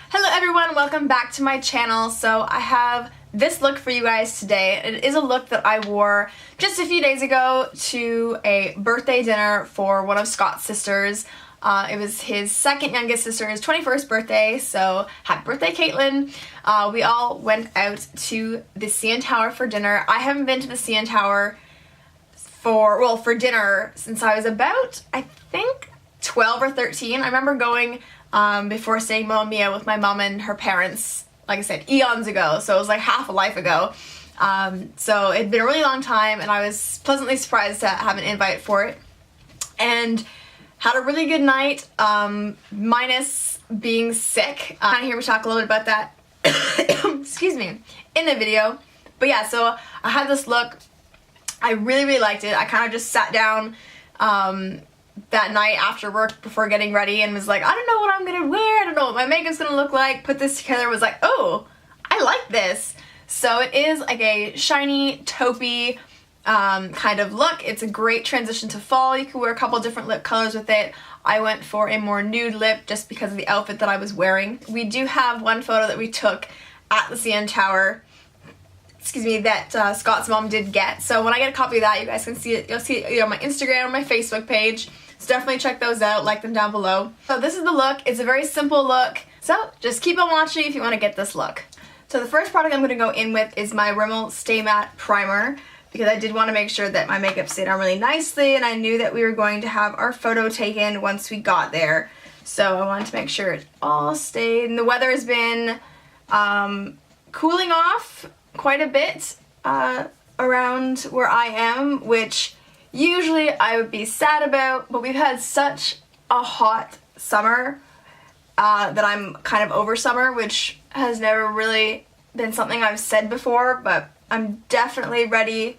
Hello everyone, welcome back to my channel. So I have this look for you guys today. It is a look that I wore just a few days ago to a birthday dinner for one of Scott's sisters. It was his second youngest sister's 21st birthday, so happy birthday, Caitlin. We all went out to the CN Tower for dinner. I haven't been to the CN Tower for dinner since I was about, I think, 12 or 13. I remember going before seeing Mamma Mia with my mom and her parents, like I said, eons ago, so it was like half a life ago. So it'd been a really long time, and I was pleasantly surprised to have an invite for it. And had a really good night, minus being sick. You can hear me talk a little bit about that, excuse me, in the video. But yeah, so I had this look. I really liked it. I kind of just sat down that night after work before getting ready and was like, I don't know what I'm gonna wear, I don't know what my makeup's gonna look like. Put this together, was like, oh, I like this. So it is like a shiny, taupey kind of look. It's a great transition to fall. You can wear a couple different lip colors with it. I went for a more nude lip just because of the outfit that I was wearing. We do have one photo that we took at the CN Tower, excuse me, that Scott's mom did get. So when I get a copy of that, you guys can see it. You'll see it on my Instagram or my Facebook page. So definitely check those out, like them down below. So this is the look. It's a very simple look. So just keep on watching if you want to get this look. So the first product I'm going to go in with is my Rimmel Stay Matte Primer, because I did want to make sure that my makeup stayed on really nicely, and I knew that we were going to have our photo taken once we got there. So I wanted to make sure it all stayed. And the weather has been cooling off quite a bit around where I am, which usually I would be sad about, but we've had such a hot summer that I'm kind of over summer, which has never really been something I've said before, but I'm definitely ready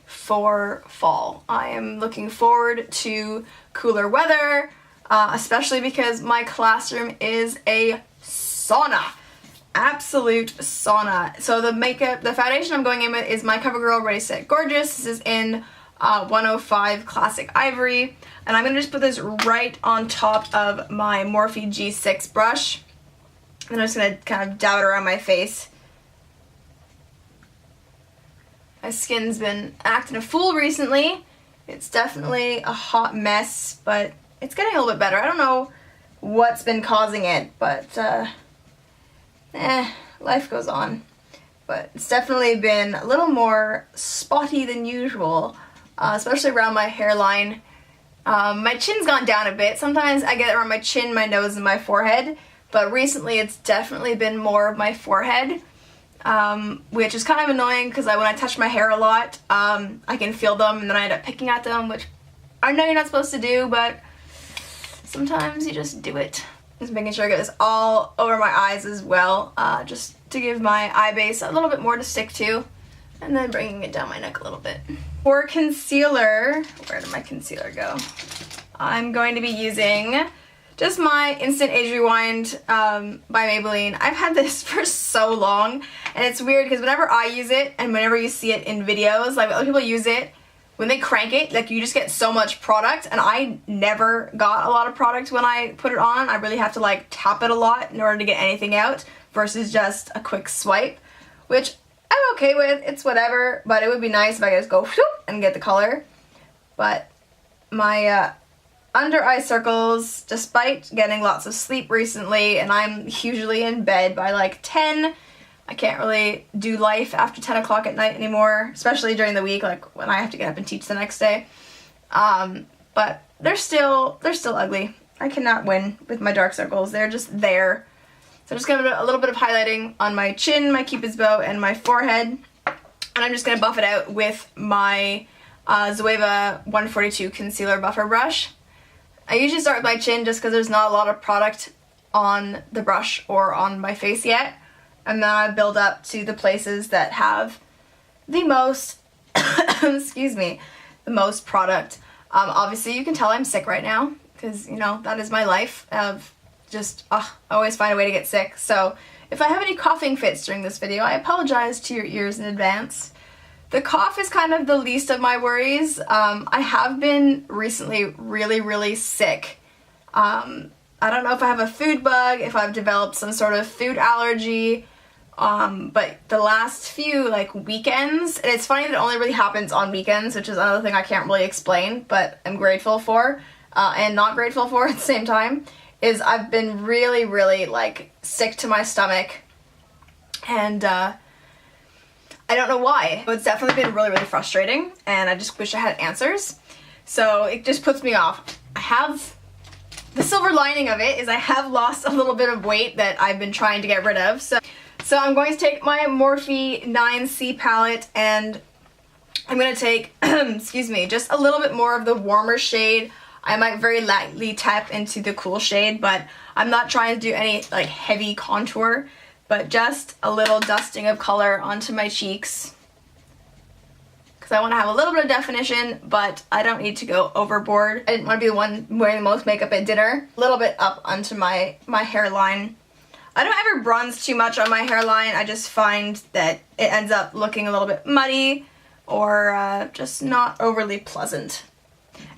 for fall. I am looking forward to cooler weather, especially because my classroom is a sauna. Absolute sauna. So the foundation I'm going in with is my CoverGirl Ready Set Gorgeous. This is in 105 Classic Ivory, and I'm going to just put this right on top of my Morphe G6 brush, and I'm just going to kind of dab it around my face. My skin's been acting a fool recently. It's definitely a hot mess, but it's getting a little bit better. I don't know what's been causing it, but life goes on. But it's definitely been a little more spotty than usual, especially around my hairline. My chin's gone down a bit. Sometimes I get it around my chin, my nose, and my forehead, but recently it's definitely been more of my forehead, which is kind of annoying because when I touch my hair a lot, I can feel them and then I end up picking at them, which I know you're not supposed to do, but sometimes you just do it. Just making sure I get this all over my eyes as well, just to give my eye base a little bit more to stick to, and then bringing it down my neck a little bit. For concealer, where did my concealer go? I'm going to be using just my Instant Age Rewind by Maybelline. I've had this for so long, and it's weird because whenever I use it and whenever you see it in videos, like other people use it, when they crank it, like you just get so much product, and I never got a lot of product when I put it on. I really have to like tap it a lot in order to get anything out versus just a quick swipe, which I'm okay with. It's whatever, but it would be nice if I could just go whoop and get the color. But my under eye circles, despite getting lots of sleep recently, and I'm usually in bed by like 10, I can't really do life after 10 o'clock at night anymore, especially during the week, like when I have to get up and teach the next day. But they're still ugly. I cannot win with my dark circles. They're just there. So I'm just going to do a little bit of highlighting on my chin, my cupid's bow, and my forehead. And I'm just going to buff it out with my Zoeva 142 concealer buffer brush. I usually start with my chin just because there's not a lot of product on the brush or on my face yet. And then I build up to the places that have the most, excuse me, the most product. Obviously you can tell I'm sick right now because, you know, that is my life of just, I always find a way to get sick. So if I have any coughing fits during this video, I apologize to your ears in advance. The cough is kind of the least of my worries. I have been recently really sick. I don't know if I have a food bug, if I've developed some sort of food allergy, but the last few like weekends, and it's funny that it only really happens on weekends, which is another thing I can't really explain, but I'm grateful for, and not grateful for at the same time, is I've been really, really like sick to my stomach, and I don't know why. It's definitely been really, really frustrating, and I just wish I had answers. So it just puts me off. The silver lining of it is I have lost a little bit of weight that I've been trying to get rid of. So I'm going to take my Morphe 9C palette, and I'm going to take, excuse me, just a little bit more of the warmer shade. I might very lightly tap into the cool shade, but I'm not trying to do any like heavy contour, but just a little dusting of color onto my cheeks. Because I want to have a little bit of definition, but I don't need to go overboard. I didn't want to be the one wearing the most makeup at dinner. A little bit up onto my hairline. I don't ever bronze too much on my hairline. I just find that it ends up looking a little bit muddy or just not overly pleasant.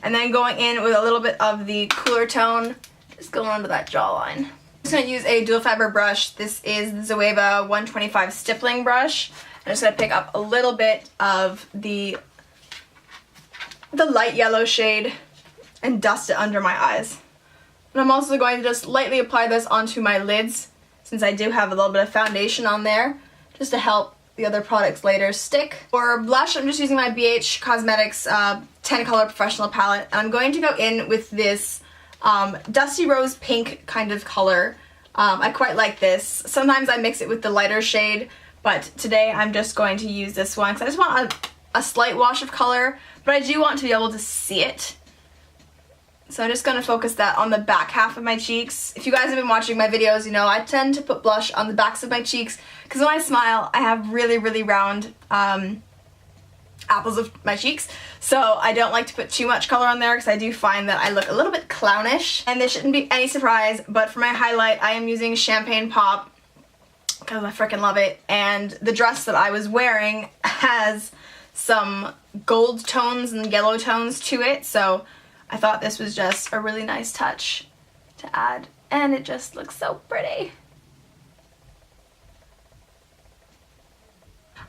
And then going in with a little bit of the cooler tone, just going under that jawline. I'm just going to use a dual fiber brush. This is the Zoeva 125 stippling brush. I'm just going to pick up a little bit of the light yellow shade and dust it under my eyes. And I'm also going to just lightly apply this onto my lids, since I do have a little bit of foundation on there, just to help the other products later stick. For blush, I'm just using my BH Cosmetics 10 color professional palette, and I'm going to go in with this dusty rose pink kind of color. I quite like this. Sometimes I mix it with the lighter shade, but today I'm just going to use this one because I just want a slight wash of color, but I do want to be able to see it. So I'm just going to focus that on the back half of my cheeks. If you guys have been watching my videos, you know I tend to put blush on the backs of my cheeks because when I smile, I have really, really round apples of my cheeks. So I don't like to put too much color on there because I do find that I look a little bit clownish. And this shouldn't be any surprise, but for my highlight, I am using Champagne Pop because I freaking love it. And the dress that I was wearing has some gold tones and yellow tones to it, so I thought this was just a really nice touch to add, and it just looks so pretty.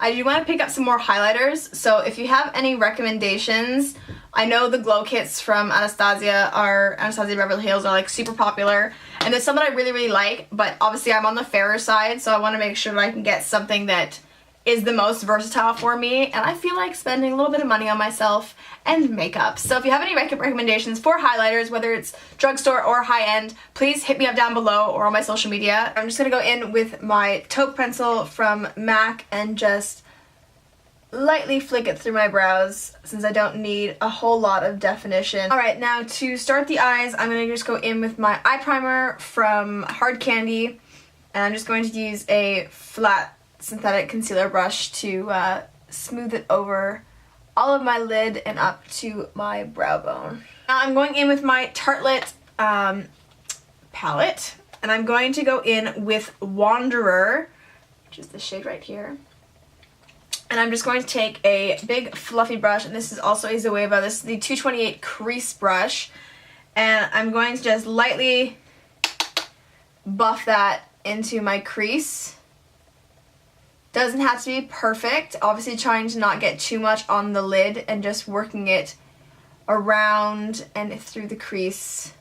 I do want to pick up some more highlighters, so if you have any recommendations, I know the glow kits from Anastasia Beverly Hills are like super popular, and there's some that I really, really like, but obviously I'm on the fairer side, so I want to make sure that I can get something that is the most versatile for me, and I feel like spending a little bit of money on myself and makeup. So if you have any recommendations for highlighters, whether it's drugstore or high-end, please hit me up down below or on my social media. I'm just going to go in with my taupe pencil from MAC and just lightly flick it through my brows since I don't need a whole lot of definition. Alright, now to start the eyes, I'm going to just go in with my eye primer from Hard Candy, and I'm just going to use a flat synthetic concealer brush to smooth it over all of my lid and up to my brow bone. Now I'm going in with my Tartelette palette, and I'm going to go in with Wanderer, which is the shade right here. And I'm just going to take a big fluffy brush, and this is also a Zoeva. This is the 228 crease brush, and I'm going to just lightly buff that into my crease. Doesn't have to be perfect, obviously trying to not get too much on the lid and just working it around and through the crease.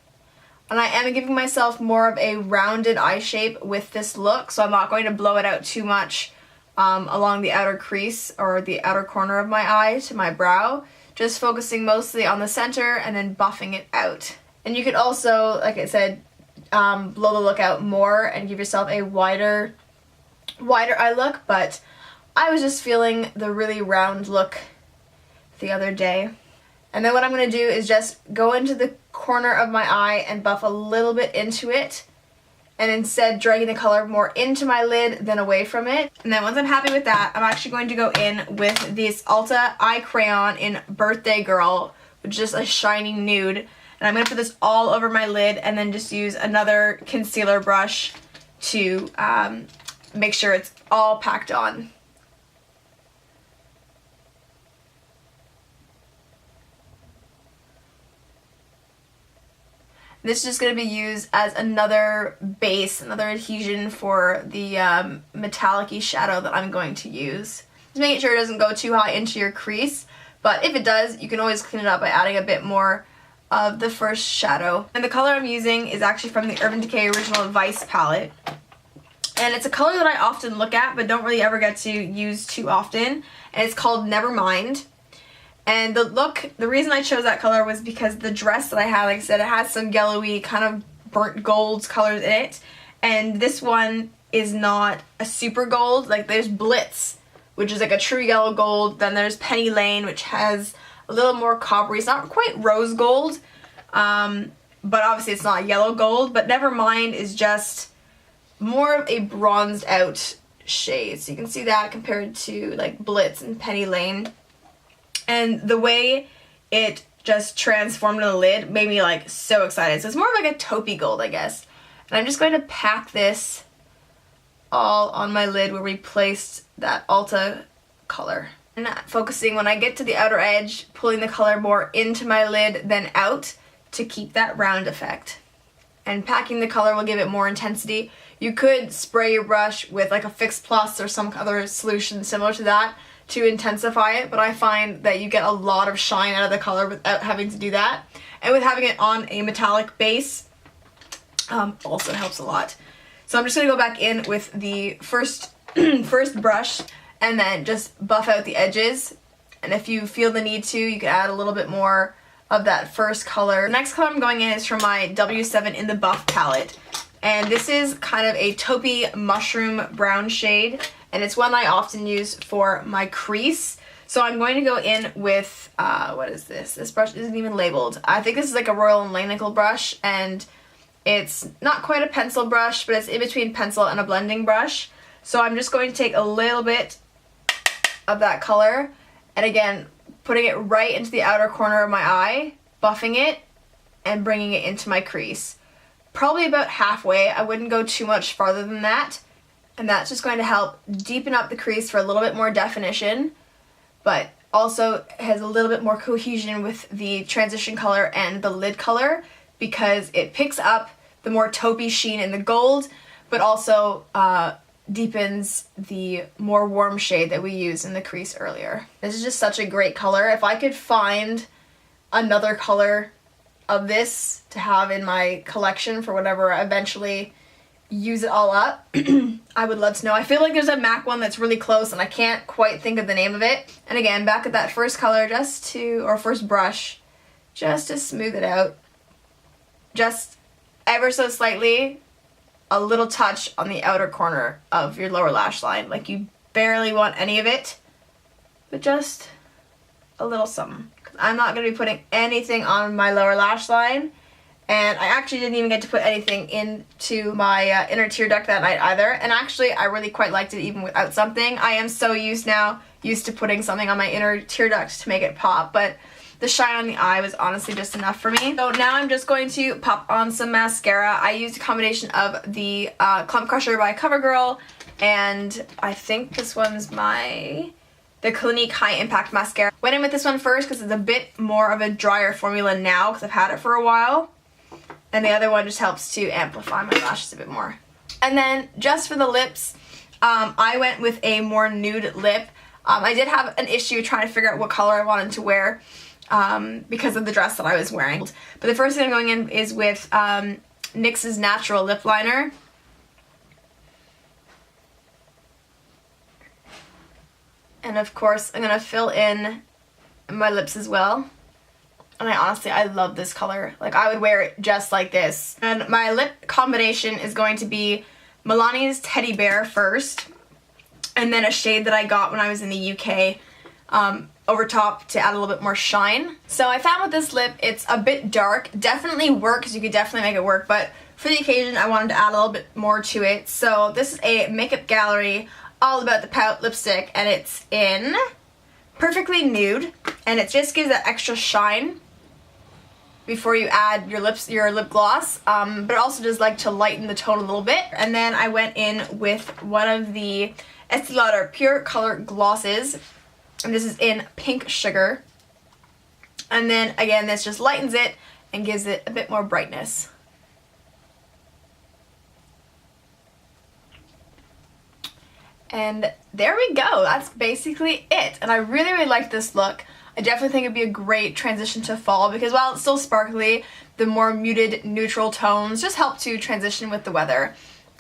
And I am giving myself more of a rounded eye shape with this look, so I'm not going to blow it out too much along the outer crease or the outer corner of my eye to my brow, just focusing mostly on the center and then buffing it out. And you could also, like I said, blow the look out more and give yourself a wider eye look, but I was just feeling the really round look the other day. And then what I'm going to do is just go into the corner of my eye and buff a little bit into it, and instead dragging the color more into my lid than away from it. And then once I'm happy with that, I'm actually going to go in with this Ulta eye crayon in Birthday Girl, which is just a shiny nude. And I'm going to put this all over my lid and then just use another concealer brush to make sure it's all packed on. This is just going to be used as another base, another adhesion for the metallic-y shadow that I'm going to use. Just making sure it doesn't go too high into your crease, but if it does, you can always clean it up by adding a bit more of the first shadow. And the color I'm using is actually from the Urban Decay Original Vice palette. And it's a color that I often look at but don't really ever get to use too often. And it's called Nevermind. And the reason I chose that color was because the dress that I had, like I said, it has some yellowy kind of burnt gold colors in it. And this one is not a super gold. Like there's Blitz, which is like a true yellow gold. Then there's Penny Lane, which has a little more coppery. It's not quite rose gold, but obviously it's not yellow gold. But Nevermind is just more of a bronzed out shade. So you can see that compared to like Blitz and Penny Lane. And the way it just transformed in the lid made me like so excited. So it's more of like a taupey gold, I guess. And I'm just going to pack this all on my lid where we placed that Ulta color. And focusing when I get to the outer edge, pulling the color more into my lid than out to keep that round effect. And packing the color will give it more intensity. You could spray your brush with like a Fix Plus or some other solution similar to that to intensify it, but I find that you get a lot of shine out of the color without having to do that. And with having it on a metallic base, also helps a lot. So I'm just going to go back in with the first brush and then just buff out the edges. And if you feel the need to, you can add a little bit more of that first color. The next color I'm going in is from my W7 in the Buff palette. And this is kind of a taupey mushroom brown shade. And it's one I often use for my crease. So I'm going to go in with, what is this? This brush isn't even labeled. I think this is like a Royal & Langnickel brush, and it's not quite a pencil brush, but it's in between pencil and a blending brush. So I'm just going to take a little bit of that color, and again, putting it right into the outer corner of my eye, buffing it, and bringing it into my crease. Probably about halfway. I wouldn't go too much farther than that. And that's just going to help deepen up the crease for a little bit more definition, but also has a little bit more cohesion with the transition color and the lid color because it picks up the more taupey sheen in the gold, but also deepens the more warm shade that we used in the crease earlier. This is just such a great color. If I could find another color of this to have in my collection for whatever I eventually use it all up, I would love to know. I feel like there's a MAC one that's really close and I can't quite think of the name of it. And again, back at that first color or first brush, just to smooth it out. Just ever so slightly, a little touch on the outer corner of your lower lash line. Like you barely want any of it, but just a little something. I'm not going to be putting anything on my lower lash line. And I actually didn't even get to put anything into my inner tear duct that night either. And actually, I really quite liked it even without something. I am so used to putting something on my inner tear duct to make it pop. But the shine on the eye was honestly just enough for me. So now I'm just going to pop on some mascara. I used a combination of the Clump Crusher by CoverGirl. And I think this one's the Clinique High Impact Mascara. Went in with this one first because it's a bit more of a drier formula now because I've had it for a while. And the other one just helps to amplify my lashes a bit more. And then just for the lips, I went with a more nude lip. I did have an issue trying to figure out what color I wanted to wear because of the dress that I was wearing. But the first thing I'm going in is with NYX's Natural Lip Liner. And of course, I'm going to fill in my lips as well. And I love this color. Like, I would wear it just like this. And my lip combination is going to be Milani's Teddy Bear first, and then a shade that I got when I was in the UK over top to add a little bit more shine. So I found with this lip, it's a bit dark. Definitely works. You could definitely make it work, but for the occasion, I wanted to add a little bit more to it. So this is a Makeup Gallery All About the Pout lipstick, and it's in Perfectly Nude, and it just gives that extra shine before you add your lip gloss, but it also does like to lighten the tone a little bit. And then I went in with one of the Estee Lauder Pure Color glosses, and this is in Pink Sugar. And then again, this just lightens it and gives it a bit more brightness. And there we go. That's basically it. And I really, really like this look. I definitely think it'd be a great transition to fall because while it's still sparkly, the more muted neutral tones just help to transition with the weather.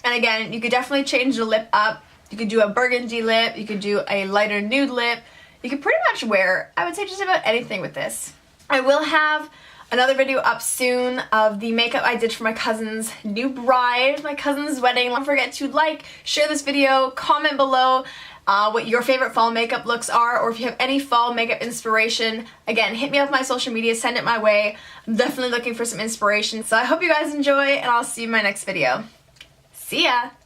And again, you could definitely change the lip up. You could do a burgundy lip, you could do a lighter nude lip. You could pretty much wear, I would say, just about anything with this. I will have another video up soon of the makeup I did for my cousin's new bride, my cousin's wedding. Don't forget to like, share this video, comment below what your favorite fall makeup looks are, or if you have any fall makeup inspiration. Again, hit me up on my social media, send it my way. I'm definitely looking for some inspiration. So I hope you guys enjoy, and I'll see you in my next video. See ya!